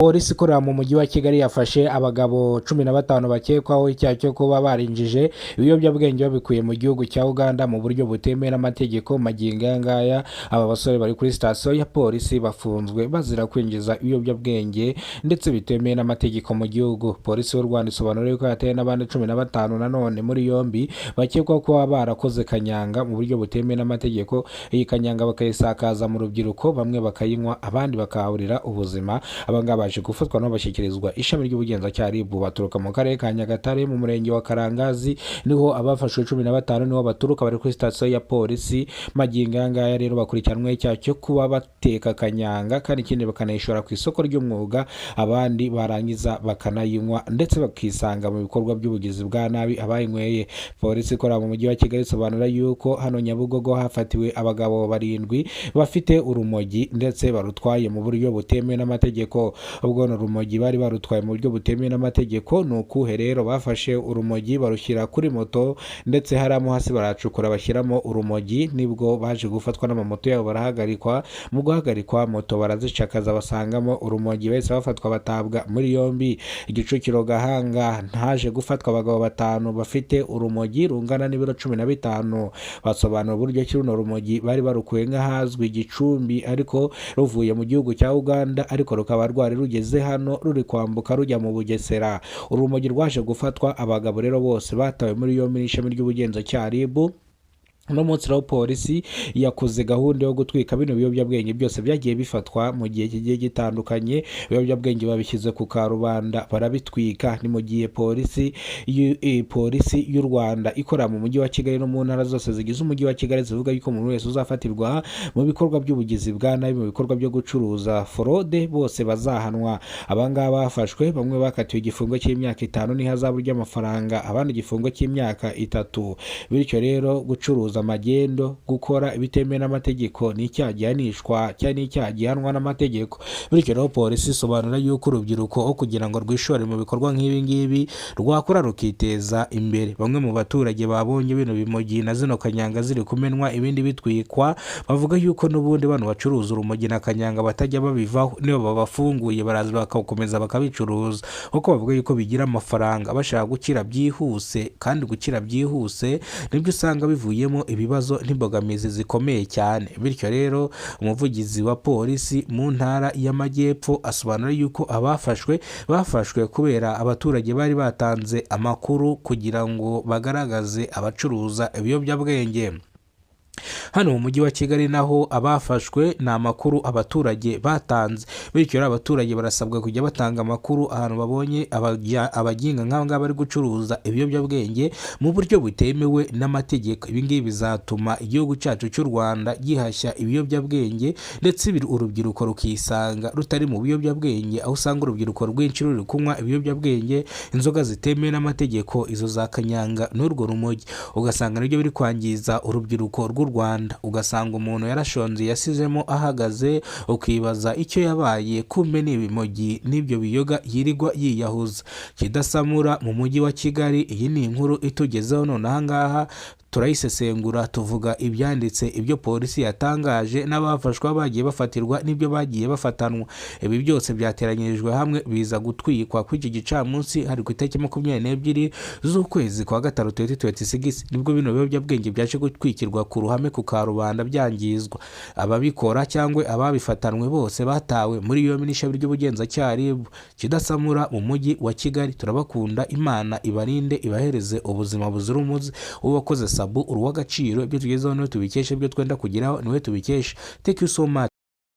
Polisi ikorera mu mujyi wa Kigali yafashe abagabo 15 bakekwaho icyaha cyo kuba barinjije ibiyobyabwenge babikuye mu gihugu cya Uganda mu buryo butemewe n'amategeko. Magingo aya ngaya aba basore bari kuri sitasiyo ya polisi bafunzwe bazira kwinjiza ibiyobyabwenge ndetse bitemewe n'amategeko mu gihugu. Polisi y'u Rwanda isobanura ko yateye n'abandi 15 nanone muri yombi bakekwaho kuba barakoze kanyanga mu buryo butemewe n'amategeko. Iyi kanyanga bakayisakaza mu rubyiruko, bamwe bakayinywa abandi bakahurira ubuzima. Abangaba gufatwa no bashyikirizwa ishami ry'ubugenzacyaha RIB baturuka mu karere ka Nyagatare mu murenge wa Karangazi, niho abafashwe 15 niho baturuka bari kuri sitasiyo ya polisi. Magingo aya ngaya rero bakurikiranwe icyaha cyo kuba bateka kanyanga kandi ikindi bakanayishora ku isoko ry'umwuga, abandi barangiza bakanayinywa ndetse bakisanga mu bikorwa by'ubugizi bwa nabi abayinyweye. Polisi ikorera mu mujyi wa Kigali isobanura yuko hano Nyabugogo hafatiwe abagabo 7 bafite urumogi ndetse barutwaye mu buryo butemewe n'amategeko. Ubwo urumogi bari barutwaye mu buryo butemewe n'amategeko ni ukuhe rero? Bafashe urumogi barushyira kuri moto ndetse haramo hasi baracukura bashyiramo urumogi, nibwo baje gufatwa n'amamoto yabo barahagarikwa. Mu guhagarikwa moto barazicakaza basangamo urumogi, bahise bafatwa batabwa muri yombi. Igicukiro Gahanga ntaje gufatwa abagabo 5 bafite urumogi rungana n'ibiro 15. Basobanura uburyo ki runo rumogi bari barukuye nk'ahazwi Gicumbi ariko ruvuye mu gihugu cya Uganda, ariko rukaba rwari rugeze hano ruri kwambuka rujya mu Bugesera. Urumogi rwaje gufatwa, abagabo rero bose batawe muri yombi n'ishami ry'ubugenzacyaha RIB. No munsi rero polisi yakoze gahunda yo gutwika bino biyobyabwenge byose byagiye bifatwa mu gihe kigiye gitandukanye. Ibiyobyabwenge babishyize ku karubanda barabitwika. Ni mu gihe polisi y'u Rwanda ikorera mu mujyi wa Kigali no mu ntara zose zigize umujyi wa Kigali zivuga yuko umuntu wese uzafatirwa mu bikorwa by'ubugizi bwa nabi, mu bikorwa byo gucuruza fraude, bose bazahanwa. Abangaba bafashwe, bamwe bakatiwe igifungo cy'imyaka 5 n'ihazabu ry'amafaranga, abandi igifungo cy'imyaka 3. Bityo rero gucuruza amagendo, gukora ibitemewe n'amategeko ni icyaha gihanishwa cyane icyaha gihanwa n'amategeko. Bityo rero polisi isobanura yuko urubyiruko kugira ngo rwishore mu bikorwa nk'ibi ngibi rwakora rukiteza imbere. Bamwe mu baturage babonye bino bimogi na zino kanyanga ziri kumenwa ibindi bitwikwa, bavuga yuko n'ubundi bano bacuruza urumogi na kanyanga batajya babivaho, niyo babafunguye baraza bakakomeza bakabicuruza kuko bavuga yuko bigira amafaranga bashaka gukira byihuse, kandi gukira byihuse nibyo usanga bivuyemo ibibazo n'imbogamizi zikomeye cyane. Bityo rero umuvugizi wa polisi mu ntara y'Amajyepfo asobanura yuko bafashwe kubera abaturage bari batanze amakuru kugira ngo bagaragaze abacuruza ibiyobyabwenge. Hano mu mujyi wa Kigali naho abafashwe ni amakuru abaturage batanze. Bityo abaturage barasabwa kujya batanga amakuru ahantu babonye abaginga nk'aba bari gucuruza ibiyobyabwenge mu buryo butemewe n'amategeko. Ibi ngibi bizatuma igihugu cyacu cy'u Rwanda gihashya ibiyobyabwenge ndetse urubyiruko rukisanga rutari mu biyobyabwenge, aho usanga urubyiruko rwinshi ruri kunywa ibiyobyabwenge, inzoga zitemewe n'amategeko, izo za kanyanga n'urwo rumogi, ugasanga nibyo biri kwangiza urubyiruko rw'u Rwanda. Ugasanga umuntu yarashonze yasizemo ahagaze, ukibaza icyo yabaye, kumbe n'ibimogi n'ibyo biyoga yirirwa yiyahuza. Kidasamura mu mujyi wa Kigali, iyi ni inkuru itugezeho none aha ngaha turayisesengura tuvuga ibyanditse, ibyo polisi yatangaje, n'abafashwa bagiye bafatirwa n'ibyo bagiye bafatanwa. Ibi byose byateranyirijwe hamwe biza gutwikwa ku iki gicamunsi hari ku itariki 22 z'ukwezi kwa 5 2026, nibwo bino biyobyabwenge byaje gutwikirwa ku ruhame ku karubanda byangizwa. Ababikora cyangwa ababifatanwe bose batawe muri yombi n'ishami ry'ubugenzacyaha RIB. Kidasamura mu mujyi wa Kigali, turabakunda, Imana ibarinde ibahereze ubuzima buzira umuze. Uwakoze Sabu uruw'agaciro, ibyo tugezeho niwe tubikesha, ibyo twenda kugeraho niwe tubikesha. Thank you so much.